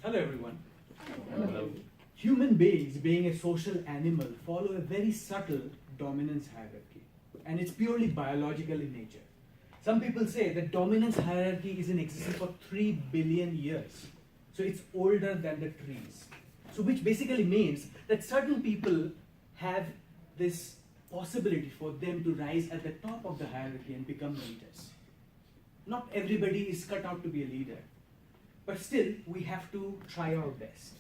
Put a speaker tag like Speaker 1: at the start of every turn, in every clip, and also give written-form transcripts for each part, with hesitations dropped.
Speaker 1: Hello everyone. Hello. Human beings, being a social animal, follow a very subtle dominance hierarchy, and it's purely biological in nature. Some people say that dominance hierarchy is in existence for 3 billion years. So it's older than the trees. So which basically means that certain people have this possibility for them to rise at the top of the hierarchy and become leaders. Not everybody is cut out to be a leader, but still we have to try our best.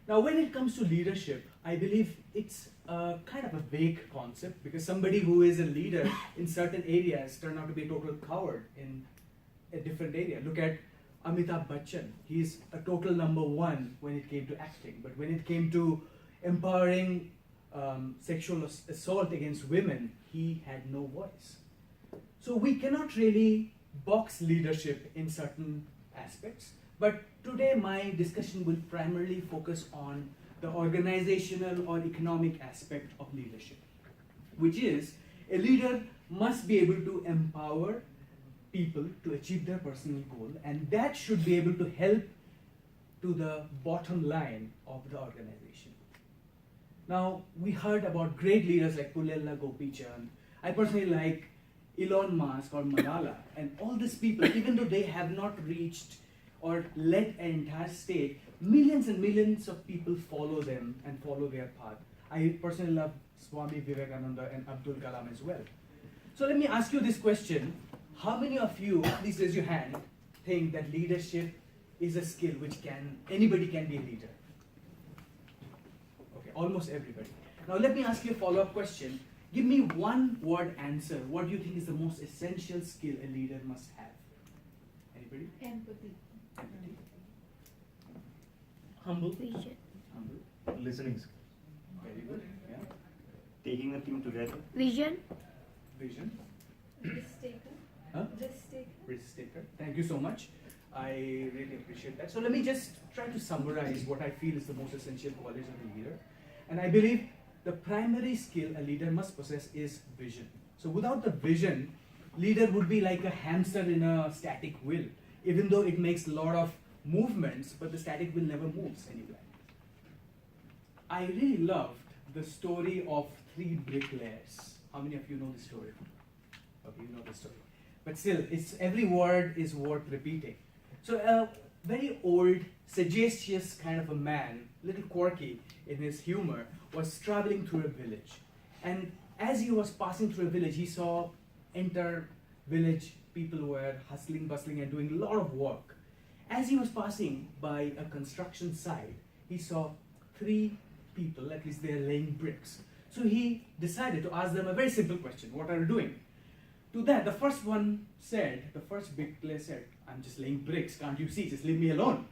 Speaker 1: Now when it comes to leadership, I believe it's a kind of a vague concept, because somebody who is a leader in certain areas turn out to be a total coward in a different area. Look at Amitabh Bachchan. He's a total number one when it came to acting, but when it came to empowering sexual assault against women, he had no voice. So we cannot really box leadership in certain aspects, but today my discussion will primarily focus on the organizational or economic aspect of leadership, which is a leader must be able to empower people to achieve their personal goal, and that should be able to help to the bottom line of the organization. Now, we heard about great leaders like Pullela Gopichand. I personally like Elon Musk or Malala, and all these people, even though they have not reached or led an entire state, millions and millions of people follow them and follow their path. I personally love Swami Vivekananda and Abdul Kalam as well. So let me ask you this question. How many of you, please raise your hand, think that leadership is a skill which anybody can be a leader? Okay, almost everybody. Now let me ask you a follow-up question. Give me one word answer. What do you think is the most essential skill a leader must have? Anybody?
Speaker 2: Empathy.
Speaker 1: Empathy. Humble.
Speaker 3: Vision.
Speaker 1: Humble.
Speaker 4: Listening skills.
Speaker 1: Very good. Yeah.
Speaker 4: Taking a team together.
Speaker 3: Vision.
Speaker 1: Vision.
Speaker 2: Risk taker.
Speaker 1: Huh?
Speaker 2: Risk taker.
Speaker 1: Risk taker. Thank you so much. I really appreciate that. So let me just try to summarize what I feel is the most essential qualities of a leader. And I believe the primary skill a leader must possess is vision. So without the vision, leader would be like a hamster in a static wheel. Even though it makes a lot of movements, but the static wheel never moves anywhere. I really loved the story of 3 bricklayers. How many of you know the story? Okay, you know the story. But still, every word is worth repeating. So a very old, sagacious kind of a man, little quirky in his humor, was traveling through a village. And as he was passing through a village, he saw entire village people were hustling, bustling, and doing a lot of work. As he was passing by a construction site, he saw 3 people, at least they're laying bricks. So he decided to ask them a very simple question: what are you doing? To that, the first bricklayer said, I'm just laying bricks, can't you see? Just leave me alone.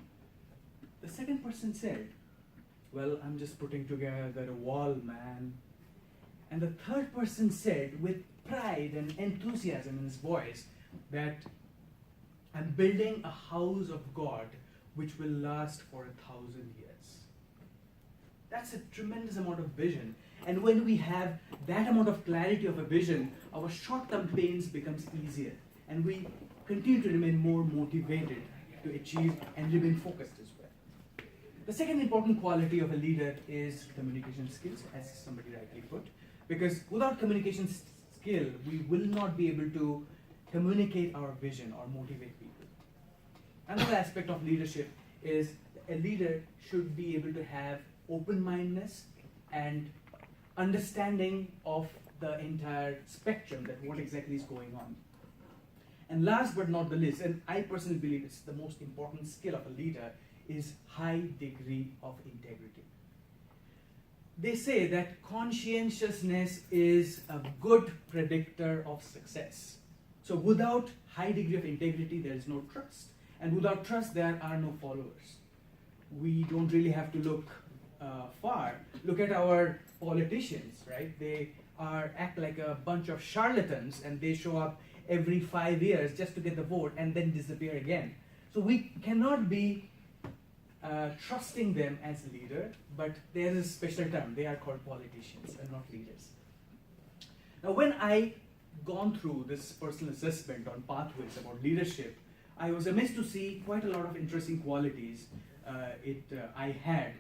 Speaker 1: The second person said, well, I'm just putting together a wall, man. And the third person said, with pride and enthusiasm in his voice, that I'm building a house of God which will last for 1,000 years. That's a tremendous amount of vision. And when we have that amount of clarity of a vision, our short-term pains becomes easier, and we continue to remain more motivated to achieve and remain focused as well. The second important quality of a leader is communication skills, as somebody rightly put, because without communication skill, we will not be able to communicate our vision or motivate people. Another aspect of leadership is a leader should be able to have open-mindedness and understanding of the entire spectrum, that what exactly is going on. And last but not the least, and I personally believe it's the most important skill of a leader, is high degree of integrity. They say that conscientiousness is a good predictor of success. So without high degree of integrity, there is no trust. And without trust, there are no followers. We don't really have to look far. Look at our politicians, right? They act like a bunch of charlatans, and they show up every 5 years just to get the vote and then disappear again. So we cannot be trusting them as a leader, but there is a special term. They are called politicians and not leaders. Now when I gone through this personal assessment on pathways about leadership, I was amazed to see quite a lot of interesting qualities I had.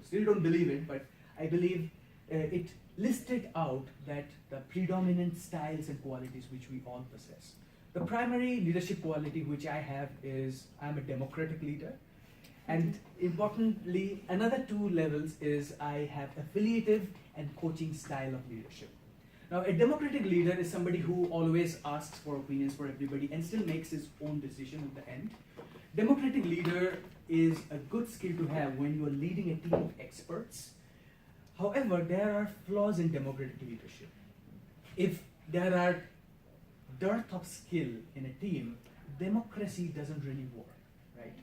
Speaker 1: Still don't believe it, but I believe it listed out that the predominant styles and qualities which we all possess. The primary leadership quality which I have is I'm a democratic leader. And importantly, another two levels is I have affiliative and coaching style of leadership. Now, a democratic leader is somebody who always asks for opinions for everybody and still makes his own decision at the end. Democratic leader is a good skill to have when you are leading a team of experts. However, there are flaws in democratic leadership. If there are dearth of skill in a team, democracy doesn't really work, right?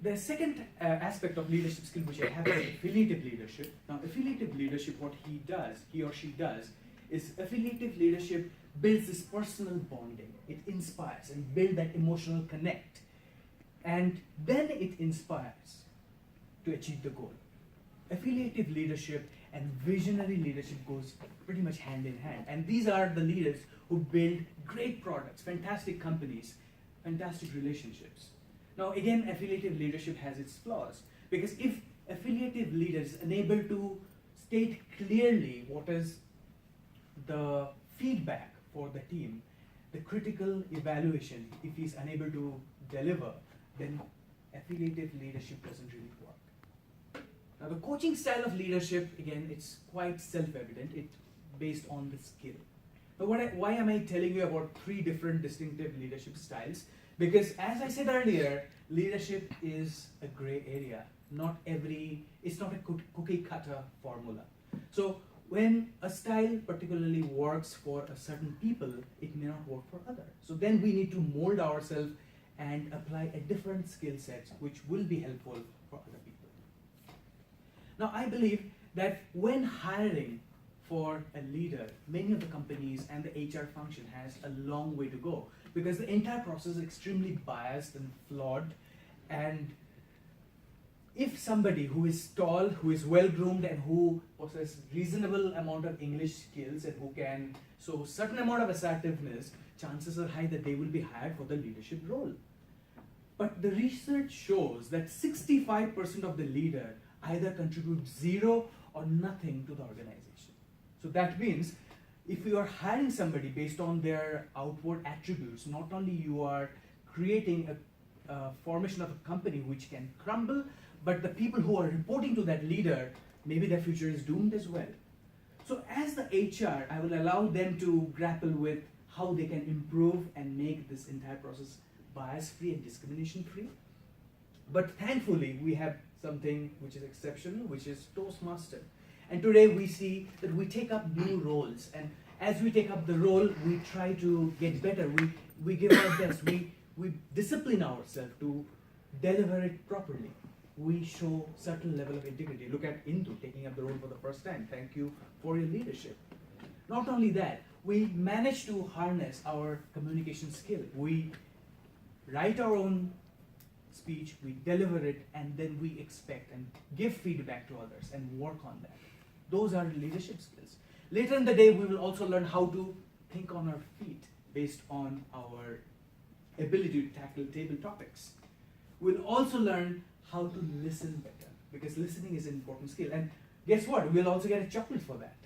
Speaker 1: The second aspect of leadership skill which I have is affiliative leadership. Now, affiliative leadership, what he or she does, is affiliative leadership builds this personal bonding. It inspires and builds that emotional connect. And then it inspires to achieve the goal. Affiliative leadership and visionary leadership goes pretty much hand in hand. And these are the leaders who build great products, fantastic companies, fantastic relationships. Now again, affiliative leadership has its flaws, because if affiliative leader is unable to state clearly what is the feedback for the team, the critical evaluation, if he's unable to deliver, then affiliative leadership doesn't really work. Now the coaching style of leadership, again, it's quite self-evident. It's based on the skill. But why am I telling you about three different distinctive leadership styles? Because as I said earlier, leadership is a gray area. It's not a cookie cutter formula. So when a style particularly works for a certain people, it may not work for others. So then we need to mold ourselves and apply a different skill set which will be helpful for other people. Now I believe that when hiring for a leader, many of the companies and the HR function has a long way to go, because the entire process is extremely biased and flawed. And if somebody who is tall, who is well-groomed, and who possesses reasonable amount of English skills and who can show certain amount of assertiveness, chances are high that they will be hired for the leadership role. But the research shows that 65% of the leader either contribute zero or nothing to the organization. So that means if you are hiring somebody based on their outward attributes, not only you are creating a formation of a company which can crumble, but the people who are reporting to that leader, maybe their future is doomed as well. So as the HR, I will allow them to grapple with how they can improve and make this entire process bias-free and discrimination-free. But thankfully, we have something which is exceptional, which is Toastmasters. And today we see that we take up new roles, and as we take up the role, we try to get better. We give our best. We discipline ourselves to deliver it properly. We show certain level of integrity. Look at Indu taking up the role for the first time. Thank you for your leadership. Not only that, we manage to harness our communication skill. We write our own speech, we deliver it, and then we expect and give feedback to others and work on that. Those are leadership skills. Later in the day, we will also learn how to think on our feet based on our ability to tackle table topics. We'll also learn how to listen better, because listening is an important skill. And guess what? We'll also get a chocolate for that.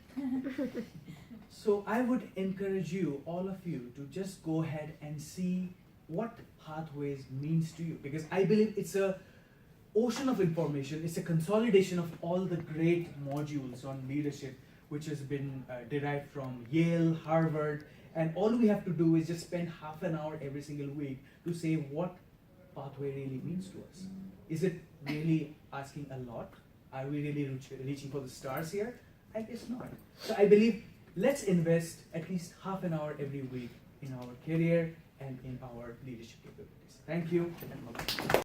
Speaker 1: So I would encourage you, all of you, to just go ahead and see what Pathways means to you, because I believe it's a ocean of information. It's a consolidation of all the great modules on leadership which has been derived from Yale, Harvard, and all we have to do is just spend half an hour every single week to say what Pathway really means to us. Is it really asking a lot? Are we really reaching for the stars here? I guess not. So I believe let's invest at least half an hour every week in our career and in our leadership capabilities. Thank you. And bye-bye.